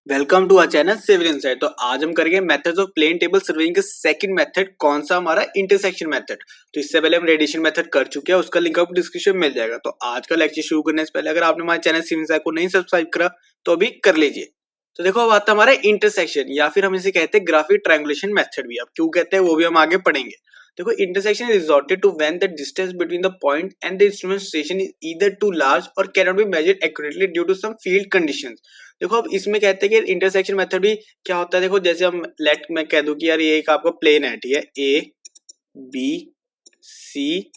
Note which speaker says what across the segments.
Speaker 1: Welcome to our channel civil insight. तो आज हम करेंगे methods of plane table surveying का सेकंड मेथड, कौन सा हमारा इंटरसेक्शन मेथड। तो इससे पहले हम रेडिएशन मेथड कर चुके हैं, उसका लिंक आपको डिस्क्रिप्शन में मिल जाएगा। तो आज का लेक्चर शुरू करने से पहले अगर आपने हमारे चैनल सिविल इनसाइट को नहीं सब्सक्राइब करा तो अभी कर लीजिए। तो देखो अब आता है हमारा इंटरसेक्शन, या फिर हम इसे कहते हैं ग्राफिक ट्रायंगुलेशन मेथड भी। अब क्यों कहते हैं वो भी हम आगे पढ़ेंगे। देखो intersection is resorted to when the distance between the point and the instrument station is either too large और can not be measured accurately due to some field conditions. देखो अब इसमें कहते हैं कि इंटरसेक्शन मेथड भी क्या होता है। देखो जैसे हम लेट मैं कह दूं कि यार ये एक आपका प्लेन है, ठीक है, A B C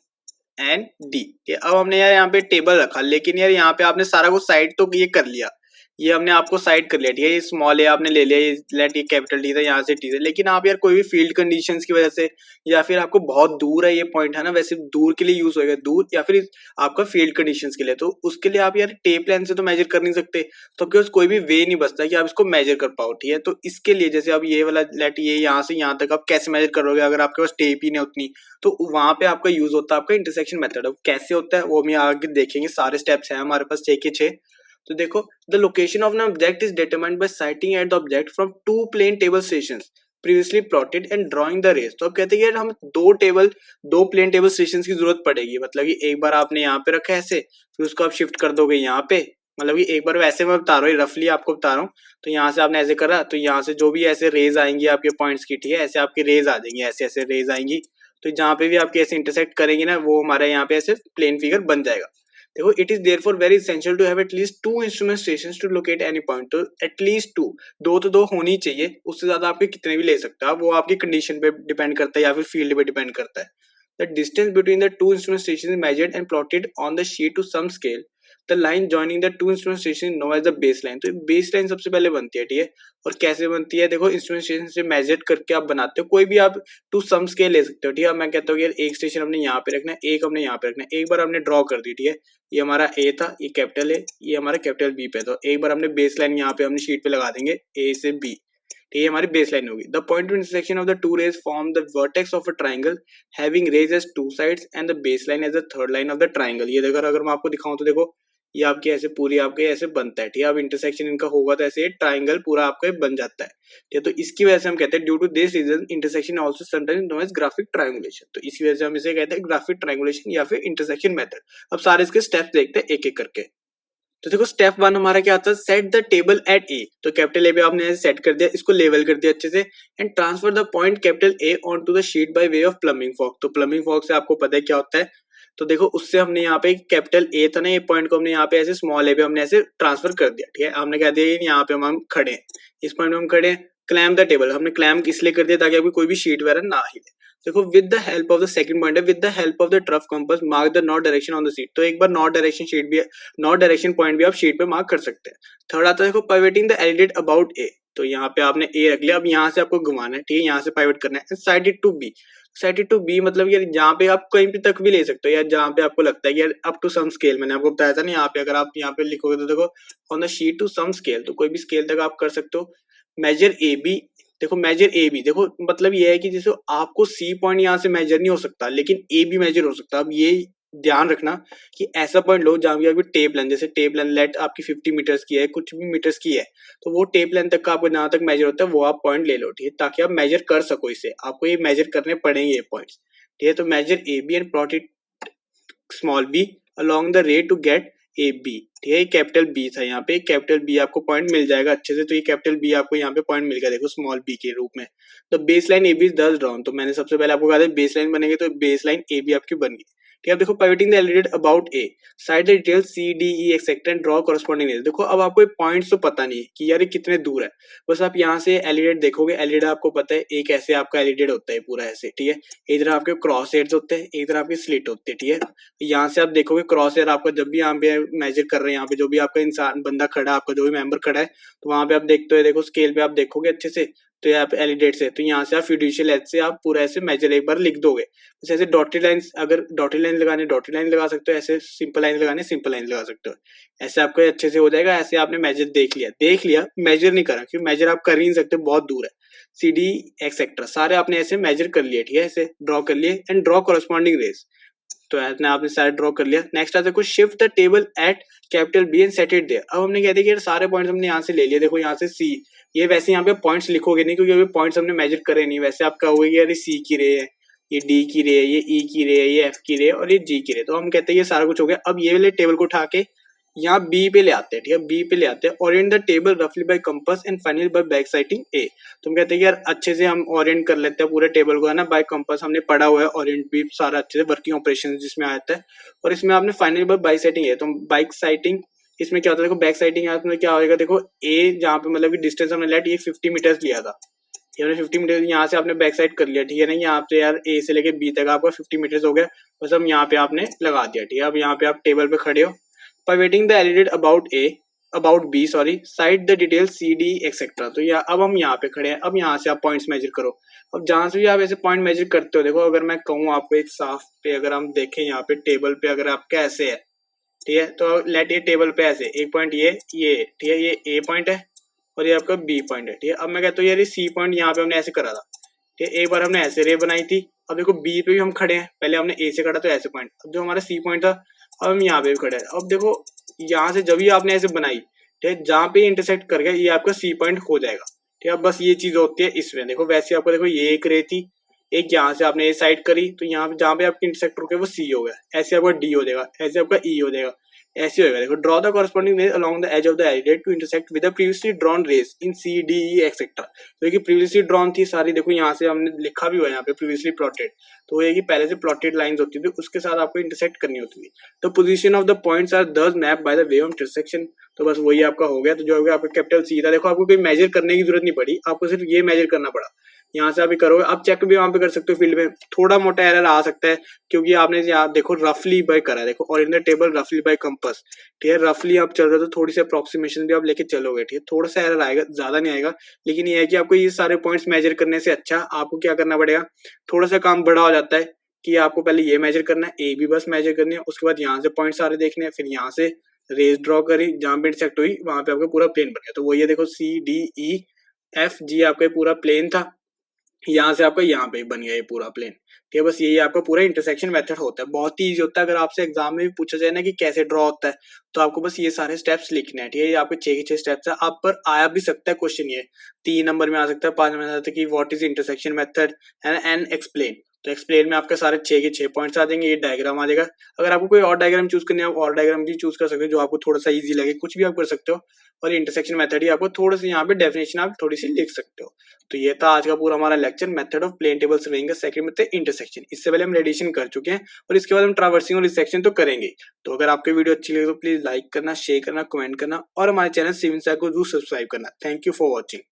Speaker 1: and D. अब हमने यार यहाँ पे टेबल रखा, लेकिन यार यहाँ पे आपने सारा कुछ साइड तो ये कर लिया, ये हमने आपको साइड कर लिया, ठीक है, ये स्मॉल ए आपने ले लिया, ये लेट ये कैपिटल डी था, यहाँ से टी था। लेकिन आप यार कोई भी फील्ड कंडीशंस की वजह से, या फिर आपको बहुत दूर है ये पॉइंट है ना, वैसे दूर के लिए यूज होएगा दूर, या फिर आपका फील्ड कंडीशंस के लिए, तो उसके लिए आप यार टेप लेंथ से तो मेजर कर नहीं सकते। तो आपके पास कोई भी वे नहीं बचता कि आप इसको मेजर कर पाओ, ठीक है। तो इसके लिए जैसे अब ये वाला लेट ये यहाँ से यहाँ तक आप कैसे मेजर करोगे अगर आपके पास टेप ही नहीं उतनी, तो वहां पे आपका यूज होता है आपका इंटरसेक्शन मेथड। अब कैसे होता है वो हम आगे देखेंगे, सारे स्टेप्स हैं हमारे पास 6 के 6। तो देखो the location of an object is determined by sighting at the object from two plane table stations previously plotted and drawing the rays. तो अब कहते हैं यार हम दो प्लेन टेबल स्टेशंस की जरूरत पड़ेगी। मतलब कि एक बार आपने यहाँ पे रखा है ऐसे, फिर उसको आप शिफ्ट कर दोगे यहाँ पे। मतलब कि एक बार वैसे मैं बता रहा हूँ, रफली आपको बता रहा हूँ। तो यहाँ से आपने ऐसे करा, तो यहाँ से जो भी ऐसे रेज आएंगी आपके पॉइंट्स की, ठीक है, ऐसे आपकी रेज आ जाएंगी, ऐसे ऐसे रेज आएंगी। तो जहाँ पे भी आपके ऐसे इंटरसेक्ट करेंगे ना, वो हमारे यहाँ पे ऐसे प्लेन फिगर बन जाएगा। देखो it is therefore very essential to have at least two instrument stations to locate any point. तो एटलीस्ट टू, दो तो दो होनी चाहिए, उससे ज्यादा आपके कितने भी ले सकते हो आप, वो आपकी कंडीशन पे डिपेंड करता है या फिर फील्ड पे डिपेंड करता है। The distance between the two instrument stations is measured and plotted on the sheet to some scale. The line joining the two instrument station know as the base line. तो base line सबसे पहले बनती है, ठीक है। और कैसे बनती है, देखो इंस्ट्रूमेंट स्टेशन से मेजर करके आप बनाते हो, कोई भी आप टू सम स्केल ले सकते हो, ठीक है। मैं कहता हूँ यार एक स्टेशन हमने यहाँ पे रखना है, एक हमने यहाँ पे रखना है। एक बार हमने ड्रॉ कर दी, ठीक है, ये हमारा ए था, ये कैपिटल ए, ये हमारा कैपिटल बी पे। तो एक बार हमने बेस लाइन यहाँ पे हमने शीट पे लगा देंगे ए से बी, ठीक है, हमारी बेस लाइन होगी। The point of intersection of the two rays form the vertex of a triangle having rays as two sides and the base line as the third line of the triangle. ये देखो अगर मैं आपको दिखाऊं तो देखो ये आपकी ऐसे पूरी आपके ऐसे बनता है, ठीक है। अब इंटरसेक्शन इनका होगा तो ऐसे ट्राइंगल पूरा आपका बन जाता है, ठीक है। तो इसकी वजह से हम कहते हैं due to this reason intersection also sometimes known as graphic triangulation. तो इसी वजह से हम इसे कहते हैं ग्राफिक ट्रायंगुलेशन या फिर इंटरसेक्शन मेथड। अब सारे इसके स्टेप्स देखते हैं एक एक करके। तो देखो स्टेप वन हमारा क्या आता है, सेट द टेबल एट ए। तो कैपिटल ए पे आपने सेट कर दिया, इसको लेवल कर दिया अच्छे से। And transfer the point capital A on to the sheet by way of plumbing fork. तो प्लमिंग फॉर्क से आपको पता है क्या होता है। तो देखो उससे हमने यहाँ पे कैपिटल ए था ना, ये पॉइंट को हमने यहाँ पे ऐसे स्मॉल ए पे हमने ऐसे ट्रांसफर कर दिया, ठीक है। हमने कह दिया यहाँ पे हम खड़े हैं, इस पॉइंट में हम खड़े हैं। क्लैम द टेबल हमने क्लैम इसलिए कर दिया ताकि आपकी कोई भी शीट वगैरह ना हिले। देखो with the help of the second point है, with the help of the trough compass mark the north direction on the sheet. तो एक बार नॉर्थ डायरेक्शन शीट भी, नॉर्थ डायरेक्शन पॉइंट भी आप शीट पे मार्क कर सकते हैं। थर्ड आता है देखो पाइवटिंग द एलिडेट अबाउट ए। तो यहाँ पे आपने ए रख लिया, अब यहाँ से आपको घुमाना है, ठीक है, यहाँ से पाइवट करना है। Sighted to B, sighted to B मतलब यार जहाँ पे आप कहीं पे तक भी ले सकते हो यार, जहाँ पे आपको लगता है कि यार अप टू सम स्केल, मैंने आपको बताया था ना, यहाँ पे अगर आप यहाँ पे लिखोगे तो देखो on the sheet to some scale, तो कोई भी स्केल तक आप कर सकते हो। मेजर ए बी, देखो मेजर ए बी, देखो मतलब ये है कि जैसे आपको सी पॉइंट यहाँ से मेजर नहीं हो सकता, लेकिन ए भी मेजर हो सकता है। अब ये ध्यान रखना कि ऐसा पॉइंट लो जहाँ भी आपकी टेप लेंथ, जैसे टेप लेंथ लेट आपकी 50 मीटर्स की है, कुछ भी मीटर्स की है, तो वो टेप लेंथ तक का आपको जहाँ तक मेजर होता है वो आप पॉइंट ले लो, ठीक है, ताकि आप मेजर कर सको इसे। आपको ये मेजर करने पड़ेंगे ये पॉइंट्स, ठीक है। तो measure A B and plot it small B along the ray to get A B, ठीक है। कैपिटल बी था, यहाँ पे कैपिटल बी आपको पॉइंट मिल जाएगा अच्छे से। तो ये कैपिटल बी आपको यहाँ पे पॉइंट मिल गया, देखो स्मॉल बी के रूप में। तो बेस लाइन ए बी दस ड्रॉन, तो मैंने सबसे पहले आपको कहा था बेस लाइन बनेंगे, तो बेस लाइन ए बी आपकी बन गई, ठीक है। देखो pivoting the alidade about A, sight the detail C D E etcetera and draw corresponding rays. देखो अब आपको पॉइंट्स तो पता नहीं है कि यार ये कितने दूर है, बस आप यहाँ से एलिडेट देखोगे। एलिडेट आपको पता है एक ऐसे आपका एलिडेट होता है पूरा ऐसे, ठीक है। एक तरह आपके क्रॉस हेड्स होते हैं, एक तरह आपके स्लिट होते हैं, ठीक है। यहाँ से आप देखोगे क्रॉस हेयर आपका जब भी यहाँ पे मेजर कर रहे हैं, यहाँ पे जो भी आपका इंसान बंदा खड़ा है, आपका जो भी मेंबर खड़ा है, तो वहां पे आप देखते हो, देखो स्केल पे आप देखोगे अच्छे से, तो यहाँ पे एलिडेट से, तो यहाँ से आप फिड्यूशियल एज से आप पूरा ऐसे मेजर एक बार लिख दोगे। जैसे ऐसे डॉटेड लाइन, अगर डॉटेड लाइन लगाने डॉटेड लाइन लगा सकते हो, ऐसे सिंपल लाइन लगाने सिंपल लाइन लगा सकते हो, ऐसे आपको अच्छे से हो जाएगा। ऐसे आपने मेजर देख लिया, मेजर नहीं करा क्योंकि मेजर आप कर ही नहीं सकते, बहुत दूर है। सी डी एक्सेट्रा सारे आपने ऐसे मेजर कर लिए, ठीक है, ऐसे ड्रॉ कर लिए एंड ड्रॉ कॉरस्पॉन्डिंग रेस। तो ऐसे आपने सारा ड्रॉ कर लिया। नेक्स्ट आता है कुछ shift the table at capital B and set it there. अब हमने कह दिया कि यार सारे पॉइंट्स हमने यहाँ से ले लिए, देखो यहाँ से सी, ये वैसे यहाँ पे पॉइंट्स लिखोगे नहीं क्योंकि अभी पॉइंट्स हमने मेजर करे नहीं, वैसे आप कहोगे कि यार सी की रे है, ये डी की रे है, ये ई की रे है, ये एफ की रे है और ये जी की रे। तो हम कहते हैं ये सारा कुछ हो गया। अब ये वाले टेबल को उठा के यहाँ बी पे ले आते हैं, ठीक है, बी पे ले आते हैं। ओरिएंट द टेबल रफली by compass and finally by back sighting A. तो हम कहते हैं कि यार अच्छे से हम ओरिएंट कर लेते हैं पूरे टेबल को, है ना, बाय कंपास हमने पढ़ा हुआ है, ओरिएंट भी सारा अच्छे से वर्किंग ऑपरेशन जिसमें आता है। और इसमें आपने फाइनली बाय बाई साइटिंग है, तो बाइक साइटिंग इसमें क्या होता है, देखो बैक साइटिंग में क्या होगा, देखो ए जहाँ पे मतलब कि डिस्टेंस हमने लेट ये 50 मीटर्स लिया था, ये हमने 50 मीटर यहाँ से आपने बैक साइड कर लिया, ठीक है ना, यहाँ पे यार ए से लेके बी तक आपका 50 मीटर्स हो गया, बस हम यहाँ पे आपने लगा दिया, ठीक है। अब यहाँ पे आप टेबल पे खड़े हो, pivoting the alidade about B sorry sight the detail C D etcetera. तो अब हम यहाँ पे खड़े हैं, अब यहाँ से आप पॉइंट्स मेजर करो। अब जहां से भी आप ऐसे पॉइंट मेजर करते हो, देखो अगर मैं कहूँ आपको एक साफ पे, अगर हम देखें यहाँ पे टेबल पे अगर आपका ऐसे है, ठीक है, तो लेट ये टेबल पे ऐसे एक पॉइंट ये ठीक है, ये ए पॉइंट है और ये आपका बी पॉइंट है, ठीक है। अब मैं कहता हूँ यार ये सी पॉइंट यहाँ पे हमने ऐसे करा था, ठीक है, एक बार हमने ऐसे रे बनाई थी। अब देखो बी पे भी हम खड़े हैं, पहले हमने ए से करा तो ऐसे पॉइंट, अब जो हमारा सी पॉइंट था अब हम यहाँ पे भी खड़े हैं। अब देखो यहाँ से जब भी आपने ऐसे बनाई, ठीक है, जहाँ पे इंटरसेक्ट कर गया ये आपका सी पॉइंट हो जाएगा, ठीक है। बस ये चीज होती है इसमें, देखो वैसे आपको देखो ये एक रे थी, एक यहाँ से आपने ए साइड करी तो यहाँ पे जहाँ पे आपकी इंटरसेक्ट रुके वो सी हो गया, ऐसे आपका डी हो जाएगा, ऐसे आपका ई हो जाएगा, ऐसे होगा। देखो draw the corresponding rays along the edge of the alidade to intersect with the previously drawn rays in C D E etcetera. तो ये प्रीवियसली ड्रॉन थी सारी, देखो यहाँ से हमने लिखा भी हुआ है यहाँ पे प्रीवियसली प्लॉटेड, तो ये कि पहले से प्लॉटेड लाइंस होती थी उसके साथ आपको इंटरसेक्ट करनी होती थी। तो position of the points are thus map by the way of intersection. तो बस वही आपका हो गया। तो जो हो गया आपका कैपिटल सी था, देखो आपको कोई मेजर करने की जरूरत नहीं पड़ी, आपको सिर्फ ये मेजर करना पड़ा। यहाँ से आप करोगे, आप चेक भी वहां पे कर सकते हो फील्ड में, थोड़ा मोटा एरर आ सकता है क्योंकि आपने यहाँ देखो रफली बाय करा है, देखो और इन द टेबल रफली बाय कंपास, ठीक है, रफली आप चल रहे हो तो थोड़ी सी अप्रोक्सीमेशन भी आप लेके चलोगे, ठीक है, थोड़ा सा एरर आएगा, ज्यादा नहीं आएगा। लेकिन ये है कि आपको ये सारे पॉइंट्स मेजर करने से अच्छा आपको क्या करना पड़ेगा, थोड़ा सा काम बड़ा हो जाता है कि आपको पहले ये मेजर करना है, ए भी बस मेजर करनी है, उसके बाद यहाँ से पॉइंट सारे देखने हैं, फिर यहाँ से रेस ड्रॉ करी, जहां पे इंटरसेक्ट हुई वहां पे आपका पूरा प्लेन बन गया। तो वो ये देखो सी डी ई एफ जी आपका पूरा प्लेन था, यहाँ से आपका यहाँ पे बन गया ये पूरा प्लेन, ठीक है। बस यही आपका पूरा इंटरसेक्शन मेथड होता है, बहुत ही इजी होता है। अगर आपसे एग्जाम में भी पूछा जाए ना कि कैसे ड्रॉ होता है, तो आपको बस ये सारे स्टेप्स लिखने हैं, ठीक है। ये आपके 6 के 6 स्टेप्स है। आप पर आया भी सकता है क्वेश्चन, ये 3 नंबर में आ सकता है, 5 नंबर में आ सकता है कि what is intersection method and explain. तो एक्सप्लेन में आपके सारे 6 के 6 पॉइंट्स आ जाएंगे, ये डायग्राम आ जाएगा। अगर आपको कोई और डायग्राम चूज करनी है, आप और डायग्राम भी चूज कर सकते हो जो आपको थोड़ा सा इजी लगे, कुछ भी आप कर सकते हो। और इंटरसेक्शन मेथड ही आपको थोड़ा सा यहाँ पे डेफिनेशन आप थोड़ी सी लिख सकते हो। तो ये था आज का पूरा हमारा lecture, method of plane table surveying का सेकंड मेथड इंटरसेक्शन। इससे पहले हम रेडिएशन कर चुके हैं और इसके बाद हम ट्रावर्सिंग और रिसेक्शन तो करेंगे। तो अगर आपको वीडियो अच्छी लगे तो प्लीज लाइक करना, शेयर करना, कमेंट करना और हमारे चैनल सिविल साइंस को जरूर सब्सक्राइब करना। Thank you for watching.